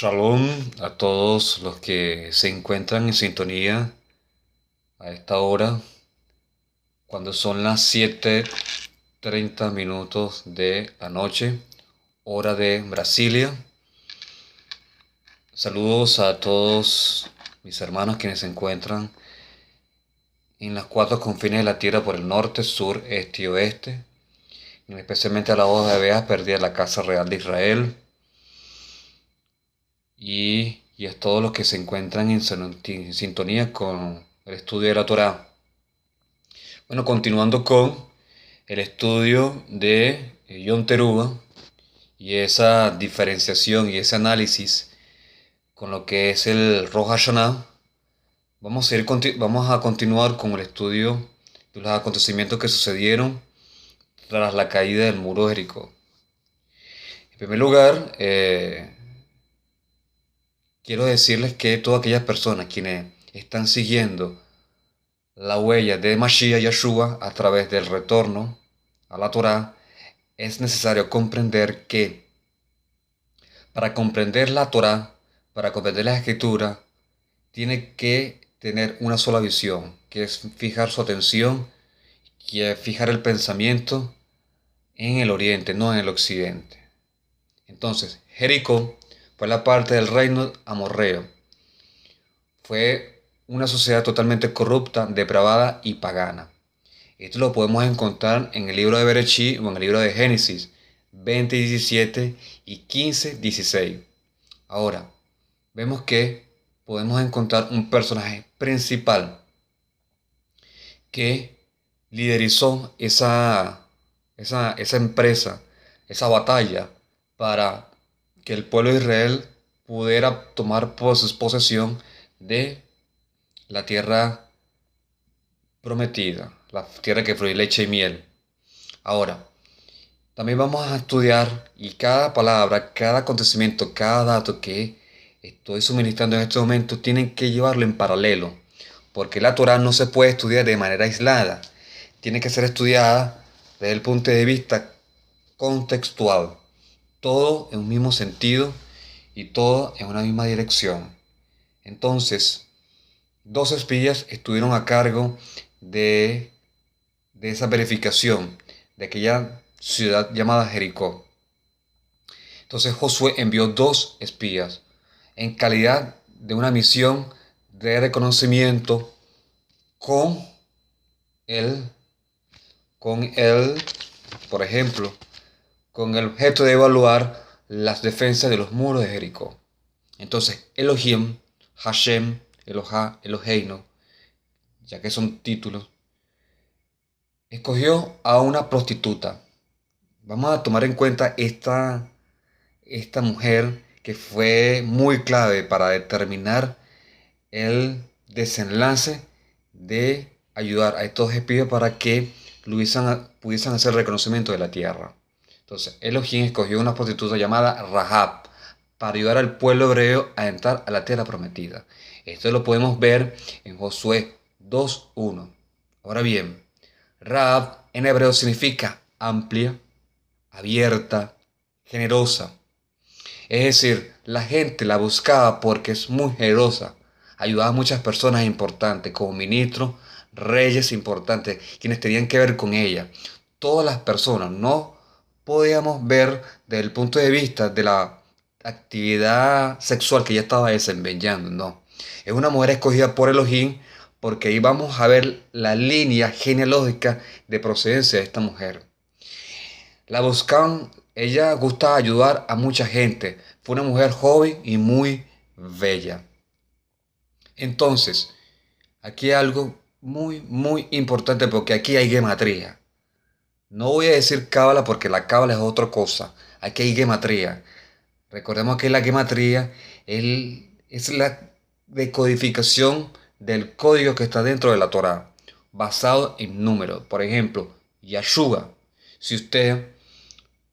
Shalom a todos los que se encuentran en sintonía a esta hora, cuando son las 7:30 de la noche, hora de Brasilia. Saludos a todos mis hermanos quienes se encuentran en las cuatro confines de la tierra por el norte, sur, este y oeste, especialmente a la voz de Beas, perdida en la Casa Real de Israel. Y a todos los que se encuentran en sintonía con el estudio de la Torá. Bueno, continuando con el estudio de Yom Teruah y esa diferenciación y ese análisis con lo que es el Rosh Hashanah, vamos a continuar con el estudio de los acontecimientos que sucedieron tras la caída del muro de Jericó. En primer lugar, quiero decirles que todas aquellas personas quienes están siguiendo la huella de Mashiach Yeshua a través del retorno a la Torá, es necesario comprender que para comprender la Torá, para comprender la Escritura, tiene que tener una sola visión, que es fijar su atención, que es fijar el pensamiento en el oriente, no en el occidente. Entonces, Jericó fue la parte del reino amorreo. Fue una sociedad totalmente corrupta, depravada y pagana. Esto lo podemos encontrar en el libro de Bereshit o en el libro de Génesis 20:17 y 15:16. Ahora, vemos que podemos encontrar un personaje principal que liderizó esa empresa, esa batalla, para que el pueblo de Israel pudiera tomar posesión de la tierra prometida, la tierra que fluye leche y miel. Ahora, también vamos a estudiar y cada palabra, cada acontecimiento, cada dato que estoy suministrando en este momento tienen que llevarlo en paralelo, porque la Torah no se puede estudiar de manera aislada, tiene que ser estudiada desde el punto de vista contextual, todo en un mismo sentido y todo en una misma dirección. Entonces, dos espías estuvieron a cargo de, de esa verificación de aquella ciudad llamada Jericó. Entonces Josué envió dos espías en calidad de una misión de reconocimiento con el, con el, por ejemplo, con el objeto de evaluar las defensas de los muros de Jericó. Entonces Elohim, Hashem, Elohá, Eloheinu, ya que son títulos, escogió a una prostituta. Vamos a tomar en cuenta esta mujer que fue muy clave para determinar el desenlace de ayudar a estos espías para que pudiesen hacer reconocimiento de la tierra. Entonces, Elohim escogió una prostituta llamada Rahab para ayudar al pueblo hebreo a entrar a la tierra prometida. Esto lo podemos ver en Josué 2:1. Ahora bien, Rahab en hebreo significa amplia, abierta, generosa. Es decir, la gente la buscaba porque es muy generosa. Ayudaba a muchas personas importantes, como ministros, reyes importantes, quienes tenían que ver con ella. Todas las personas no podíamos ver desde el punto de vista de la actividad sexual que ella estaba desempeñando, no. Es una mujer escogida por Elohim porque ahí vamos a ver la línea genealógica de procedencia de esta mujer. La buscaban, ella gustaba ayudar a mucha gente. Fue una mujer joven y muy bella. Entonces, aquí hay algo muy importante porque aquí hay gematría. No voy a decir cábala porque la cábala es otra cosa. Aquí hay gematría. Recordemos que la gematría es la decodificación del código que está dentro de la Torá, basado en números. Por ejemplo, Yeshua. Si usted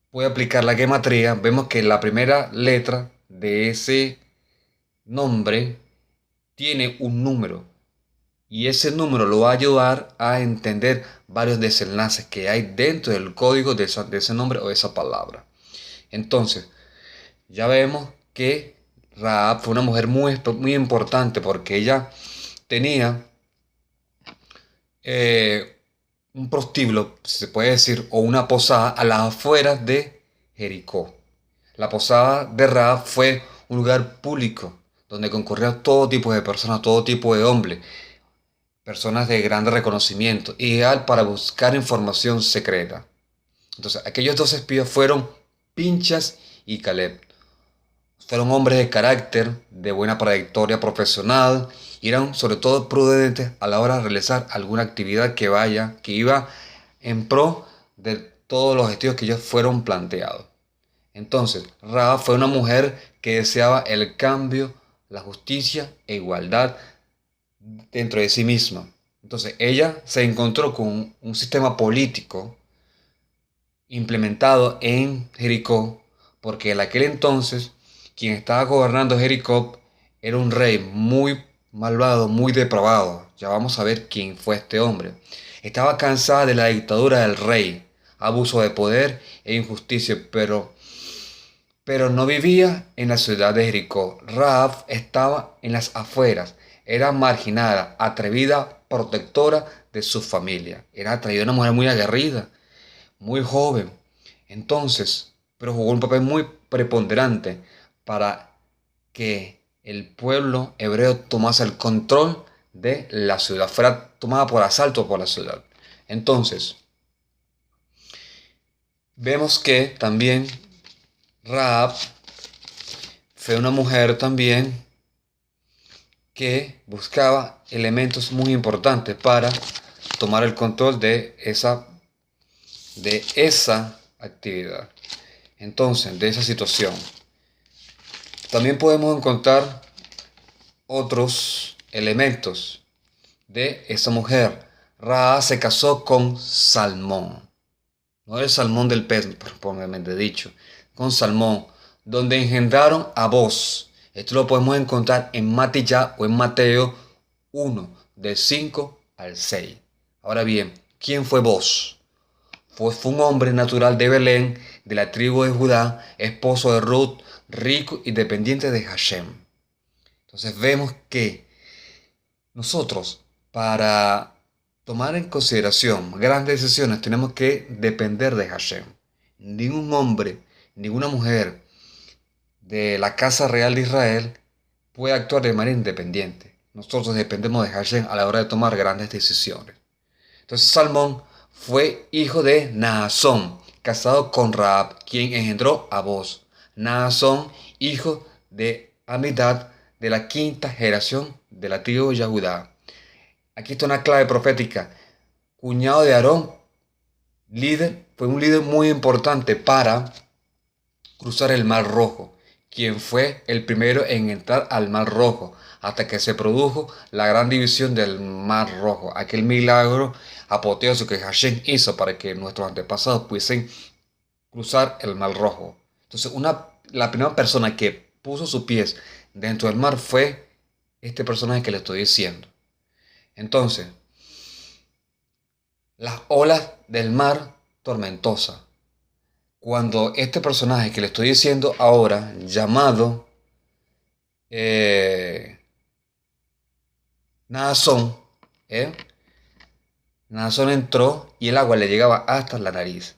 puede aplicar la gematría, vemos que la primera letra de ese nombre tiene un número y ese número lo va a ayudar a entender varios desenlaces que hay dentro del código de ese nombre o de esa palabra. Entonces, ya vemos que Rahab fue una mujer muy importante porque ella tenía eh, un prostíbulo, si se puede decir, o una posada a las afueras de Jericó. La posada de Rahab fue un lugar público donde concurría todo tipo de personas, todo tipo de hombres, personas de grande reconocimiento, ideal para buscar información secreta. Entonces, aquellos dos espías fueron Pinchas y Caleb. Fueron hombres de carácter, de buena trayectoria profesional, y eran sobre todo prudentes a la hora de realizar alguna actividad que iba en pro de todos los estudios que ellos fueron planteados. Entonces, Rahab fue una mujer que deseaba el cambio, la justicia e igualdad dentro de sí misma. Entonces, ella se encontró con un sistema político implementado en Jericó, porque en aquel entonces quien estaba gobernando Jericó era un rey muy malvado, muy depravado. Ya vamos a ver quién fue este hombre. Estaba cansada de la dictadura del rey, abuso de poder e injusticia, pero no vivía en la ciudad de Jericó. Rahab estaba en las afueras, era marginada, atrevida, protectora de su familia. Era atraída una mujer muy aguerrida, muy joven. Entonces, pero jugó un papel muy preponderante para que el pueblo hebreo tomase el control de la ciudad, fuera tomada por asalto por la ciudad. Entonces, vemos que también Rahab fue una mujer también que buscaba elementos muy importantes para tomar el control de esa actividad. Entonces, de esa situación. También podemos encontrar otros elementos de esa mujer. Rahab se casó con Salmón. No el salmón del pez, propiamente dicho. Con Salmón, donde engendraron a Boz. Esto lo podemos encontrar en Matilla o en Mateo 1, del 5 al 6. Ahora bien, ¿quién fue Boz? Fue un hombre natural de Belén, de la tribu de Judá, esposo de Ruth, rico y dependiente de Hashem. Entonces vemos que nosotros, para tomar en consideración grandes decisiones, tenemos que depender de Hashem. Ningún hombre, ninguna mujer de la Casa Real de Israel puede actuar de manera independiente. Nosotros dependemos de Hashem a la hora de tomar grandes decisiones. Entonces Salmón fue hijo de Naasón, casado con Rahab, quien engendró a Boz. Naasón, hijo de Amidad, de la quinta generación de la tribu de Judá. Aquí está una clave profética. Cuñado de Aarón, fue un líder muy importante para cruzar el Mar Rojo, quien fue el primero en entrar al Mar Rojo, hasta que se produjo la gran división del Mar Rojo, aquel milagro apoteósico que Hashem hizo para que nuestros antepasados pudiesen cruzar el Mar Rojo. Entonces, la primera persona que puso sus pies dentro del mar fue este personaje que le estoy diciendo. Entonces, las olas del mar tormentosa. Cuando este personaje que le estoy diciendo ahora, llamado Naasón, ¿eh? Naasón entró y el agua le llegaba hasta la nariz.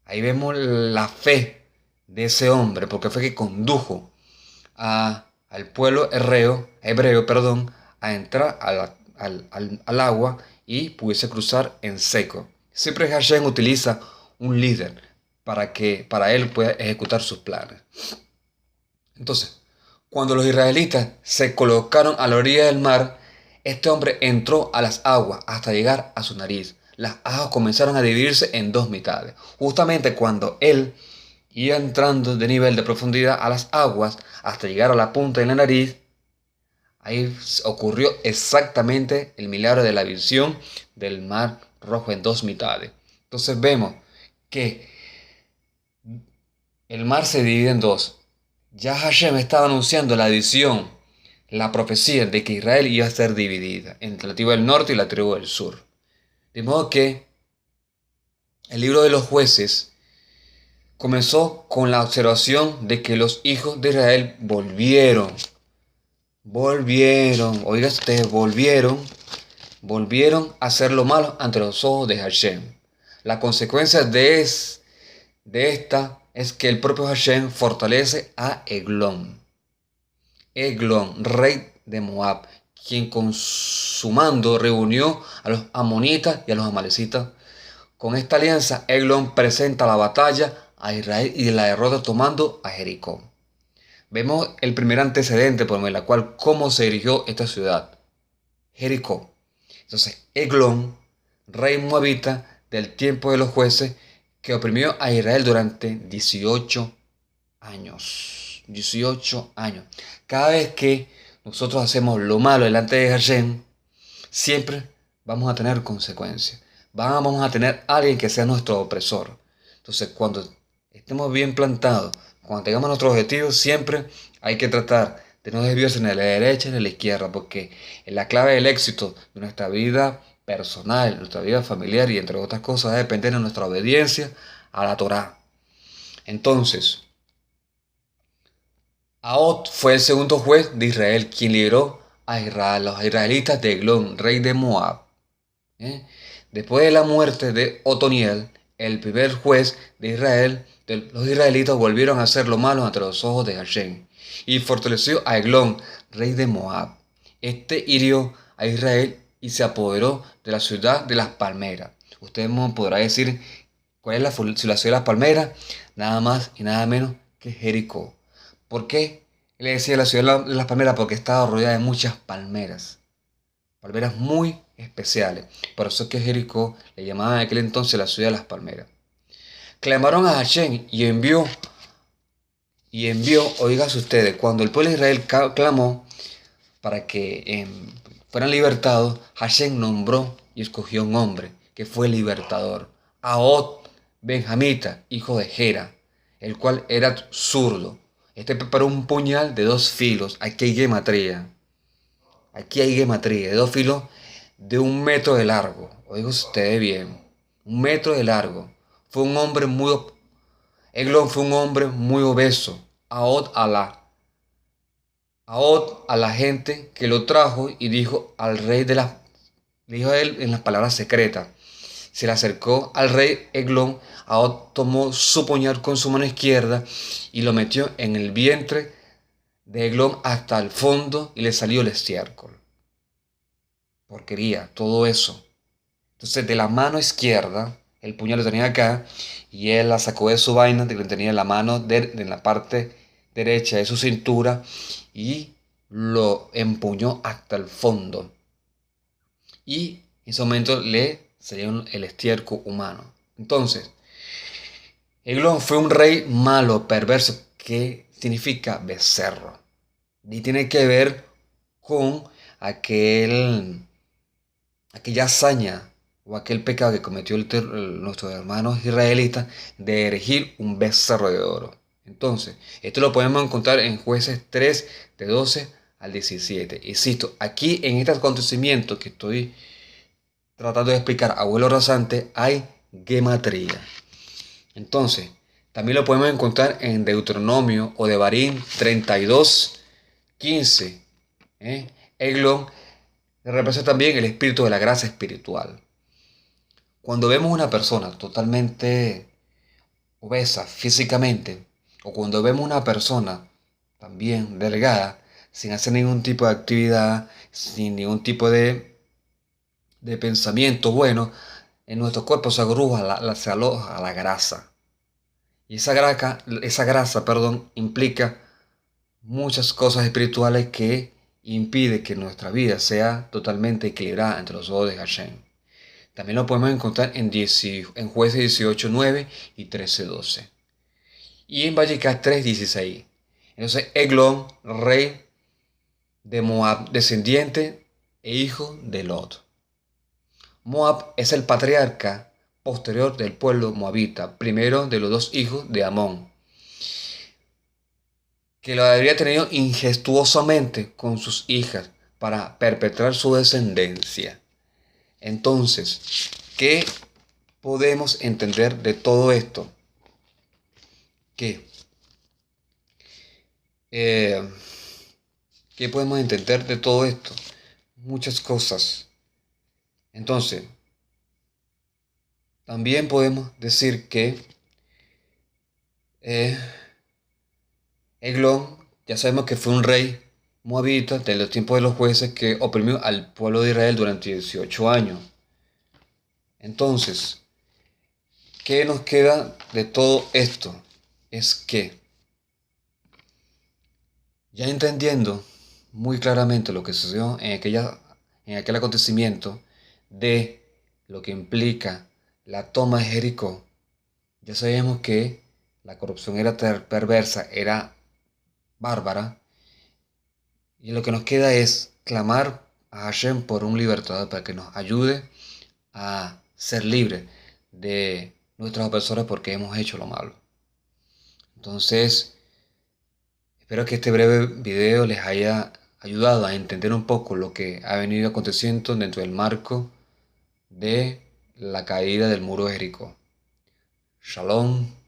Ahí vemos la fe de ese hombre, porque fue que condujo al pueblo hebreo, a entrar al agua y pudiese cruzar en seco. Siempre Hashem utiliza un líder para que para él pueda ejecutar sus planes. Entonces, cuando los israelitas se colocaron a la orilla del mar, este hombre entró a las aguas hasta llegar a su nariz. Las aguas comenzaron a dividirse en dos mitades. Justamente cuando él iba entrando de nivel de profundidad a las aguas hasta llegar a la punta de la nariz, ahí ocurrió exactamente el milagro de la visión del mar rojo en dos mitades. Entonces vemos que el mar se divide en dos. Ya Hashem estaba anunciando la visión, la profecía de que Israel iba a ser dividida entre la tribu del norte y la tribu del sur. De modo que el libro de los jueces Comenzó con la observación de que los hijos de Israel oiga ustedes, volvieron a hacer lo malo ante los ojos de Hashem. La consecuencia de esta es que el propio Hashem fortalece a Eglón, rey de Moab, quien con su mando reunió a los amonitas y a los amalecitas. Con esta alianza, Eglón presenta la batalla a Israel y la derrota tomando a Jericó. Vemos el primer antecedente por el cual cómo se erigió esta ciudad, Jericó. Entonces, Eglón, rey moabita del tiempo de los jueces, que oprimió a Israel durante 18 años. 18 años. Cada vez que nosotros hacemos lo malo delante de Hashem, siempre vamos a tener consecuencias. Vamos a tener a alguien que sea nuestro opresor. Entonces, cuando estemos bien plantados, cuando tengamos nuestro objetivo, siempre hay que tratar de no desviarse ni a la derecha ni a la izquierda, porque la clave del éxito de nuestra vida personal, nuestra vida familiar y entre otras cosas, va a depender de nuestra obediencia a la Torá. Entonces, Ahot fue el segundo juez de Israel, quien libró a los israelitas de Eglón, rey de Moab. Después de la muerte de Otoniel, el primer juez de Israel, los israelitas volvieron a hacer lo malo ante los ojos de Hashem y fortaleció a Eglón, rey de Moab. Este hirió a Israel y se apoderó de la ciudad de las palmeras. Usted me podrá decir cuál es la ciudad de las palmeras, nada más y nada menos que Jericó. ¿Por qué le decía la ciudad de las palmeras? Porque estaba rodeada de muchas palmeras muy especiales. Por eso es que Jericó le llamaban en aquel entonces la ciudad de las palmeras. Clamaron a Hashem y envió, oígase ustedes, cuando el pueblo de Israel clamó para que fueran libertados, Hashem nombró y escogió un hombre que fue libertador, Ahot Benjamita, hijo de Gera, el cual era zurdo. Este preparó un puñal de 2 filos. Aquí hay gematría, de 2 filos de 1 metro de largo. Oigan ustedes bien, 1 metro de largo. Eglón fue un hombre muy obeso. Ahot a la gente que lo trajo y dijo al rey dijo a él en las palabras secretas. Se le acercó al rey Eglón. Ahot tomó su puñal con su mano izquierda y lo metió en el vientre de Eglón hasta el fondo y le salió el estiércol. Porquería, todo eso. Entonces de la mano izquierda, el puñal lo tenía acá y él la sacó de su vaina, que lo tenía en la mano, en la parte derecha de su cintura y lo empuñó hasta el fondo. Y en ese momento le salió el estiércol humano. Entonces, Eglón fue un rey malo, perverso, que significa becerro. Y tiene que ver con aquella hazaña o aquel pecado que cometió nuestros hermanos israelitas de erigir un becerro de oro. Entonces, esto lo podemos encontrar en Jueces 3, de 12 al 17. Insisto, aquí en este acontecimiento que estoy tratando de explicar, abuelo rasante, hay gematría. Entonces, también lo podemos encontrar en Deuteronomio o Devarim 32, 15. Eglón representa también el espíritu de la gracia espiritual. Cuando vemos una persona totalmente obesa físicamente, o cuando vemos una persona también delgada, sin hacer ningún tipo de actividad, sin ningún tipo de pensamiento bueno, en nuestro cuerpo se se aloja la grasa. Y esa grasa, implica muchas cosas espirituales que impide que nuestra vida sea totalmente equilibrada entre los ojos de Hashem. También lo podemos encontrar en Jueces 18, 9 y 13, 12. Y en Vallecas 3, 16. Entonces, Eglón, rey de Moab, descendiente e hijo de Lot. Moab es el patriarca posterior del pueblo moabita, primero de los 2 hijos de Amón, que lo habría tenido incestuosamente con sus hijas para perpetrar su descendencia. Entonces, ¿qué podemos entender de todo esto? ¿Qué? Eh, ¿Qué podemos entender de todo esto? Muchas cosas. Entonces, también podemos decir que eh, Eglón, ya sabemos que fue un rey moabita de los tiempos de los jueces que oprimió al pueblo de Israel durante 18 años. Entonces, ¿qué nos queda de todo esto? Es que, ya entendiendo muy claramente lo que sucedió en aquel acontecimiento de lo que implica la toma de Jericó, ya sabemos que la corrupción era perversa, era bárbara, y lo que nos queda es clamar a Hashem por un libertador para que nos ayude a ser libres de nuestras opresores porque hemos hecho lo malo. Entonces, espero que este breve video les haya ayudado a entender un poco lo que ha venido aconteciendo dentro del marco de la caída del muro de Jericó. Shalom.